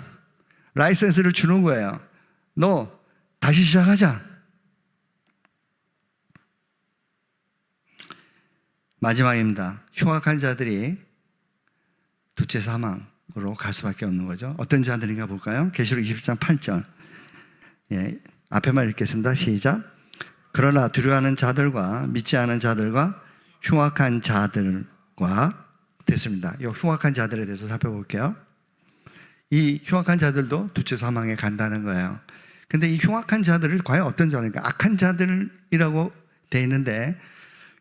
라이센스를 주는 거예요. 너 다시 시작하자. 마지막입니다. 흉악한 자들이 둘째 사망으로 갈 수밖에 없는 거죠. 어떤 자들인가 볼까요? 계시록 20장 8절. 예, 앞에만 읽겠습니다. 시작. 그러나 두려워하는 자들과 믿지 않은 자들과 흉악한 자들과 됐습니다. 이 흉악한 자들에 대해서 살펴볼게요. 이 흉악한 자들도 둘째 사망에 간다는 거예요. 근데 이 흉악한 자들을 과연 어떤 자들인가? 악한 자들이라고 돼 있는데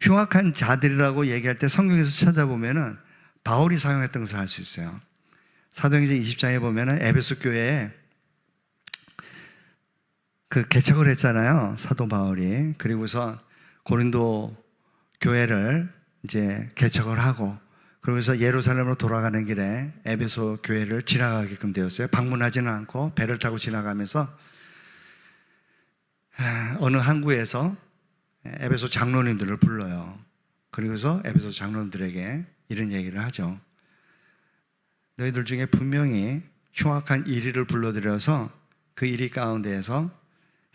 흉악한 자들이라고 얘기할 때 성경에서 찾아보면은 바울이 사용했던 것을 알 수 있어요. 사도행전 20장에 보면은 에베소 교회에 그 개척을 했잖아요. 사도 바울이. 그리고서 고린도 교회를 이제 개척을 하고, 그러면서 예루살렘으로 돌아가는 길에 에베소 교회를 지나가게끔 되었어요. 방문하지는 않고 배를 타고 지나가면서 어느 항구에서 에베소 장로님들을 불러요. 그리고서 에베소 장로님들에게 이런 얘기를 하죠. 너희들 중에 분명히 흉악한 이리를 불러들여서 그 이리 가운데에서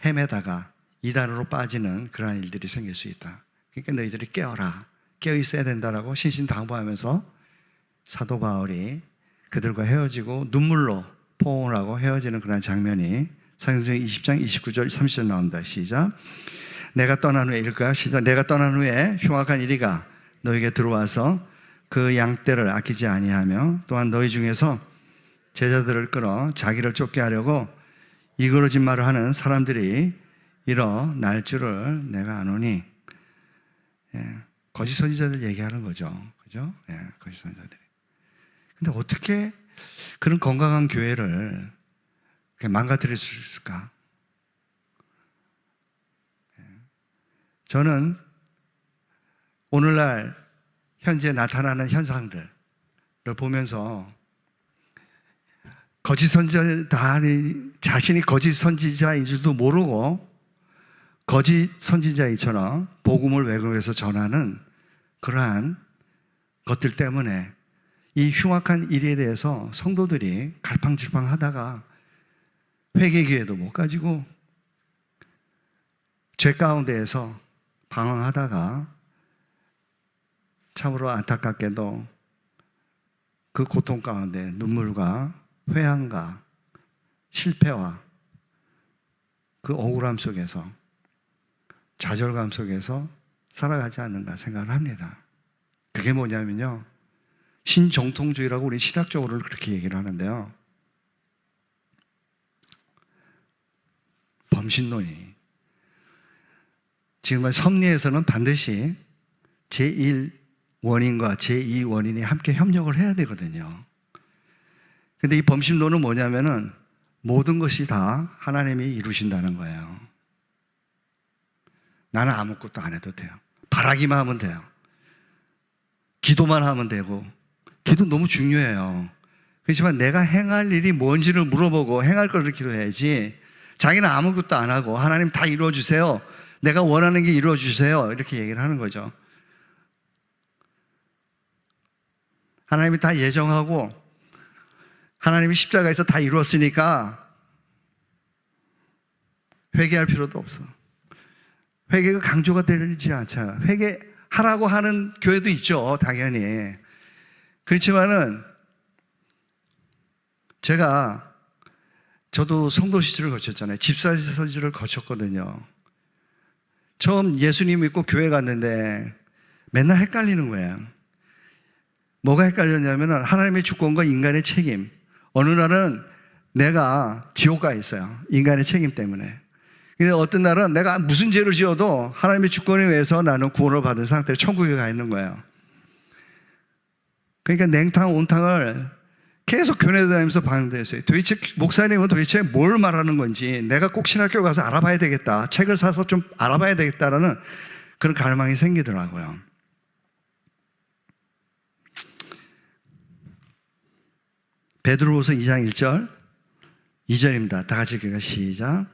헤매다가 이단으로 빠지는 그러한 일들이 생길 수 있다. 그러니까 너희들이 깨어라, 깨어 있어야 된다라고 신신당부하면서 사도 바울이 그들과 헤어지고 눈물로 포옹을 하고 헤어지는 그런 장면이 사도행전 20장 29절 30절 나옵니다. 시작. 내가 떠난 후에 읽을까요? 시작. 내가 떠난 후에 흉악한 이리가 너에게 들어와서 그 양떼를 아끼지 아니하며 또한 너희 중에서 제자들을 끌어 자기를 쫓게 하려고 이그러진 말을 하는 사람들이 일어날 줄을 내가 아노니. 거짓 선지자들 얘기하는 거죠. 그죠? 거짓 선지자들이. 근데 어떻게 그런 건강한 교회를 망가뜨릴 수 있을까? 저는 오늘날 현재 나타나는 현상들을 보면서 거짓 선지자들이 자신이 거짓 선지자인 줄도 모르고 거짓 선지자이처럼 복음을 왜곡해서 전하는 그러한 것들 때문에 이 흉악한 일에 대해서 성도들이 갈팡질팡하다가 회개기회도 못 가지고 죄 가운데에서 방황하다가 참으로 안타깝게도 그 고통 가운데 눈물과 회한과 실패와 그 억울함 속에서 좌절감 속에서 살아가지 않는가 생각을 합니다. 그게 뭐냐면요, 신정통주의라고 우리 신학적으로는 그렇게 얘기를 하는데요, 범신론이 지금 섭리에서는 반드시 제1원인과 제2원인이 함께 협력을 해야 되거든요. 근데 이 범신론은 뭐냐면은 모든 것이 다 하나님이 이루신다는 거예요. 나는 아무것도 안 해도 돼요. 바라기만 하면 돼요. 기도만 하면 되고. 기도 너무 중요해요. 그렇지만 내가 행할 일이 뭔지를 물어보고 행할 것을 기도해야지, 자기는 아무것도 안 하고 하나님 다 이루어주세요, 내가 원하는 게 이루어주세요, 이렇게 얘기를 하는 거죠. 하나님이 다 예정하고 하나님이 십자가에서 다 이루었으니까 회개할 필요도 없어. 회개가 강조가 되지 않잖아요. 회개하라고 하는 교회도 있죠, 당연히. 그렇지만은 저도 성도 시절을 거쳤잖아요. 집사 시절을 거쳤거든요. 처음 예수님 믿고 교회 갔는데 맨날 헷갈리는 거예요. 뭐가 헷갈렸냐면 하나님의 주권과 인간의 책임. 어느 날은 내가 지옥 가 있어요, 인간의 책임 때문에. 근데 어떤 날은 내가 무슨 죄를 지어도 하나님의 주권에 의해서 나는 구원을 받은 상태로 천국에 가 있는 거예요. 그러니까 냉탕 온탕을 계속 교회 다니면서 반응됐어요. 도대체 목사님은 도대체 뭘 말하는 건지 내가 꼭 신학교 가서 알아봐야 되겠다, 책을 사서 좀 알아봐야 되겠다라는 그런 갈망이 생기더라고요. 베드로후서 2장 1절 2절입니다. 다 같이 읽을까요? 시작.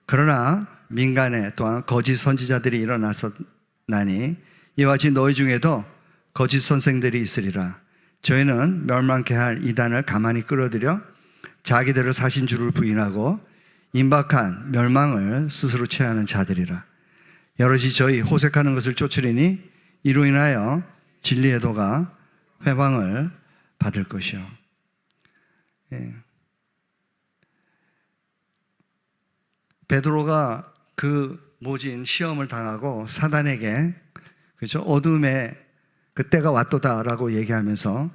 그러나 민간에 또한 거짓 선지자들이 일어났었나니 이와 같이 너희 중에도 거짓 선생들이 있으리라. 저희는 멸망케 할 이단을 가만히 끌어들여 자기들을 사신 주를 부인하고 임박한 멸망을 스스로 취하는 자들이라. 여럿이 저희 호색하는 것을 쫓으리니 이로 인하여 진리의 도가 회방을 받을 것이요. 베드로가 그 모진 시험을 당하고 사단에게, 그렇죠, 어둠의 그 때가 왔도다라고 얘기하면서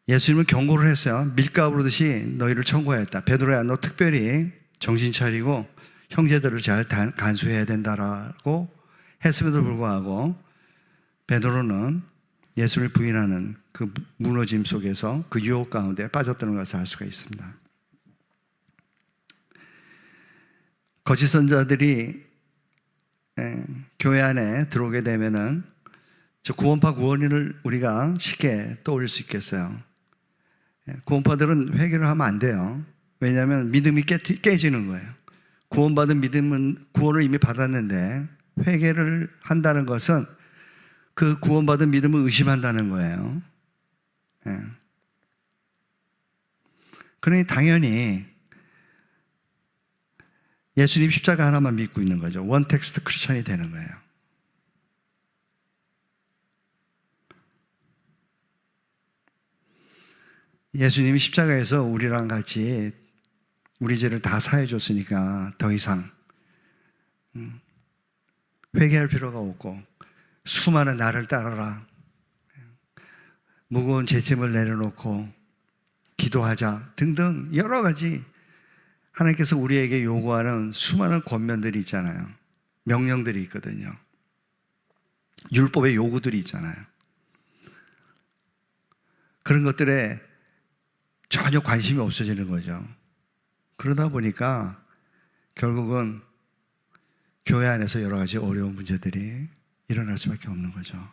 예수님은 경고를 했어요. 밀가루 오르듯이 너희를 청구하였다. 베드로야, 너 특별히 정신 차리고 형제들을 잘 간수해야 된다라고 했음에도 불구하고 베드로는 예수를 부인하는 그 무너짐 속에서 그 유혹 가운데 빠졌다는 것을 알 수가 있습니다. 거짓 선자들이 교회 안에 들어오게 되면은 저 구원파 구원인을 우리가 쉽게 떠올릴 수 있겠어요. 구원파들은 회개를 하면 안 돼요. 왜냐하면 믿음이 깨지는 거예요. 구원받은 믿음은 구원을 이미 받았는데 회개를 한다는 것은 그 구원받은 믿음을 의심한다는 거예요. 그러니 당연히 예수님 십자가 하나만 믿고 있는 거죠. 원 텍스트 크리스천이 되는 거예요. 예수님이 십자가에서 우리랑 같이 우리 죄를 다 사해 줬으니까 더 이상 회개할 필요가 없고 수많은 나를 따라라, 무거운 죄짐을 내려놓고 기도하자 등등 여러 가지 하나님께서 우리에게 요구하는 수많은 권면들이 있잖아요. 명령들이 있거든요. 율법의 요구들이 있잖아요. 그런 것들에 전혀 관심이 없어지는 거죠. 그러다 보니까 결국은 교회 안에서 여러 가지 어려운 문제들이 일어날 수밖에 없는 거죠.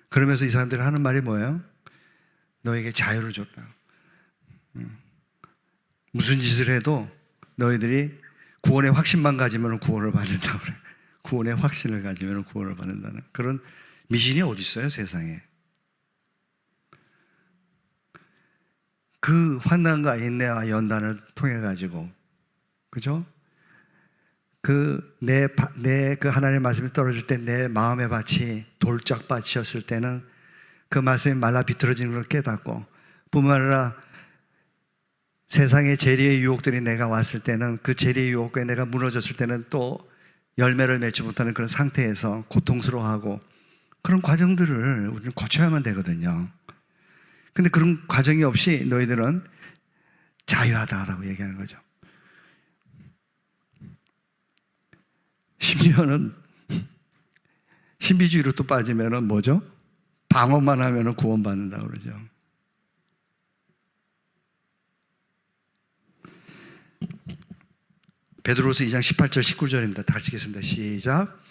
그러면서 이 사람들이 하는 말이 뭐예요? 너에게 자유를 줬다. 무슨 짓을 해도 너희들이 구원의 확신만 가지면 구원을 받는다고 그래. 구원의 확신을 가지면 구원을 받는다는 그런 미신이 어디 있어요, 세상에. 그 환난과 인내와 연단을 통해 가지고, 그죠? 내 그 하나님의 말씀이 떨어질 때 내 마음의 밭이 돌짝밭이었을 때는 그 말씀이 말라 비틀어지는 걸 깨닫고, 뿐만 아니라 세상의 재리의 유혹들이 내가 왔을 때는 그 재리의 유혹에 내가 무너졌을 때는 또 열매를 맺지 못하는 그런 상태에서 고통스러워하고 그런 과정들을 우리는 거쳐야만 되거든요. 근데 그런 과정이 없이 너희들은 자유하다라고 얘기하는 거죠. 심지어는 신비주의로 또 빠지면은 뭐죠? 방언만 하면은 구원받는다고 그러죠. 베드로서 2장 18절 19절입니다. 다 읽겠습니다. 시작.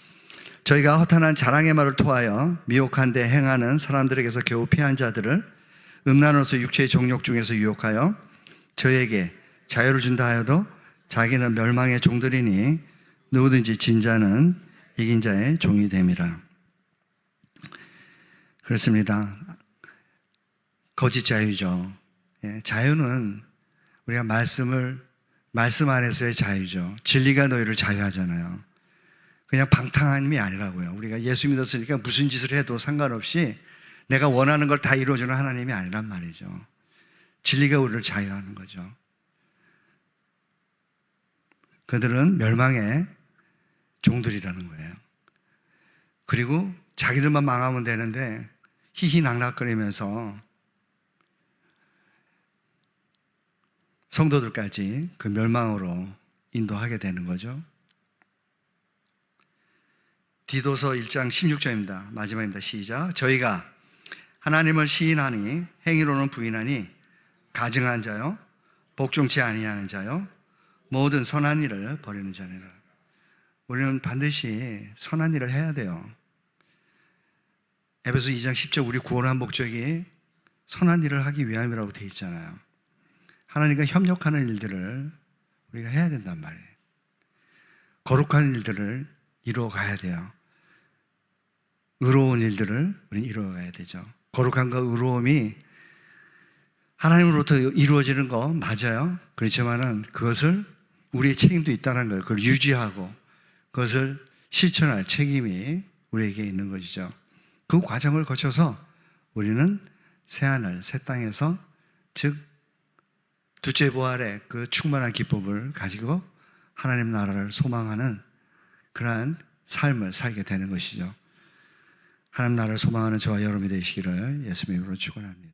저희가 허탄한 자랑의 말을 토하여 미혹한 데 행하는 사람들에게서 겨우 피한 자들을 음란으로서 육체의 정욕 중에서 유혹하여 저에게 자유를 준다 하여도 자기는 멸망의 종들이니 누구든지 진 자는 이긴 자의 종이 됨이라. 그렇습니다. 거짓 자유죠. 자유는 우리가 말씀 안에서의 자유죠. 진리가 너희를 자유하잖아요. 그냥 방탕함이 아니라고요. 우리가 예수 믿었으니까 무슨 짓을 해도 상관없이 내가 원하는 걸 다 이루어주는 하나님이 아니란 말이죠. 진리가 우리를 자유하는 거죠. 그들은 멸망의 종들이라는 거예요. 그리고 자기들만 망하면 되는데 희희낙낙거리면서 성도들까지 그 멸망으로 인도하게 되는 거죠. 디도서 1장 16절입니다. 마지막입니다. 시작. 저희가 하나님을 시인하니 행위로는 부인하니 가증한 자요 복종치 아니하는 자요 모든 선한 일을 버리는 자니라. 우리는 반드시 선한 일을 해야 돼요. 에베소 2장 10절 우리 구원한 목적이 선한 일을 하기 위함이라고 되어 있잖아요. 하나님과 협력하는 일들을 우리가 해야 된단 말이에요. 거룩한 일들을 이루어 가야 돼요. 의로운 일들을 우리는 이루어 가야 되죠. 거룩함과 의로움이 하나님으로부터 이루어지는 거 맞아요. 그렇지만은 그것을 우리의 책임도 있다는 거예요. 그걸 유지하고 그것을 실천할 책임이 우리에게 있는 것이죠. 그 과정을 거쳐서 우리는 새하늘, 새 땅에서 즉 둘째 부활의 그 충만한 기쁨을 가지고 하나님 나라를 소망하는 그러한 삶을 살게 되는 것이죠. 하나님 나라를 소망하는 저와 여러분이 되시기를 예수님으로 축원합니다.